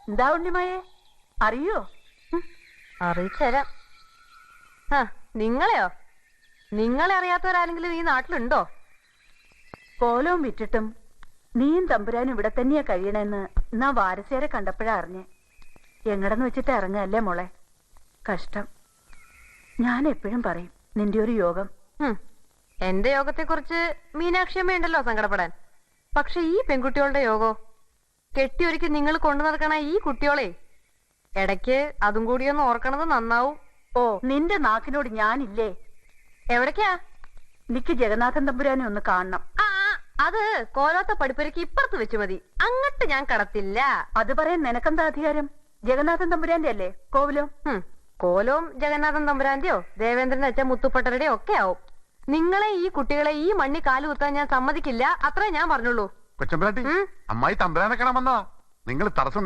എന്താ ഉണ്ണിമായെ അറിയോ? അറിയിച്ചുതരാം. നിങ്ങളെയോ? നിങ്ങളെ അറിയാത്തവരാരെങ്കിലും ഈ നാട്ടിലുണ്ടോ? കോലവും വിറ്റിട്ടും നീയും തമ്പുരാനും ഇവിടെ തന്നെയാ കഴിയണെന്ന് എന്നാ വാരസ്യാരെ കണ്ടപ്പോഴാ അറിഞ്ഞേ. എങ്ങടെന്ന് വെച്ചിട്ട് ഇറങ്ങല്ലേ മോളെ. കഷ്ടം. ഞാൻ എപ്പോഴും പറയും നിന്റെ ഒരു യോഗം. എന്റെ യോഗത്തെക്കുറിച്ച് മീനാക്ഷിയമ്മയുണ്ടല്ലോ സങ്കടപ്പെടാൻ. പക്ഷെ ഈ പെൺകുട്ടികളുടെ യോഗോ, കെട്ടിയൊരുക്കി നിങ്ങൾ കൊണ്ടു നടക്കണ ഈ കുട്ടിയോളെ ഇടയ്ക്ക് അതും കൂടിയൊന്ന് ഓർക്കണത് നന്നാവും. ഓ, നിന്റെ നാക്കിനോട് ഞാനില്ലേ? എവിടേക്കാ? എനിക്ക് ജഗന്നാഥൻ തമ്പുരാനെ ഒന്ന് കാണണം. അത് കോലോത്ത പഠിപ്പരക്ക് ഇപ്പുറത്ത് വെച്ച് മതി, അങ്ങട്ട് ഞാൻ കടത്തില്ല. അത് പറയാൻ നിനക്കെന്താ അധികാരം? ജഗന്നാഥൻ തമ്പുരാന്റെ അല്ലേ കോവിലം? കോലവും ജഗന്നാഥൻ തമ്പുരാന്റെയോ ദേവേന്ദ്രൻ അച്ഛൻ മുത്തുപ്പട്ടരുടെയോ ഒക്കെ ആവും. നിങ്ങളെ ഈ കുട്ടികളെ ഈ മണ്ണി കാല് കുത്താൻ ഞാൻ സമ്മതിക്കില്ല, അത്രേ ഞാൻ പറഞ്ഞുള്ളൂ. കൊച്ചമ്പിളാട്ടി, അമ്മായി തമ്പുരാനെ കാണാൻ വന്നതാ. നിങ്ങൾ തടസ്സം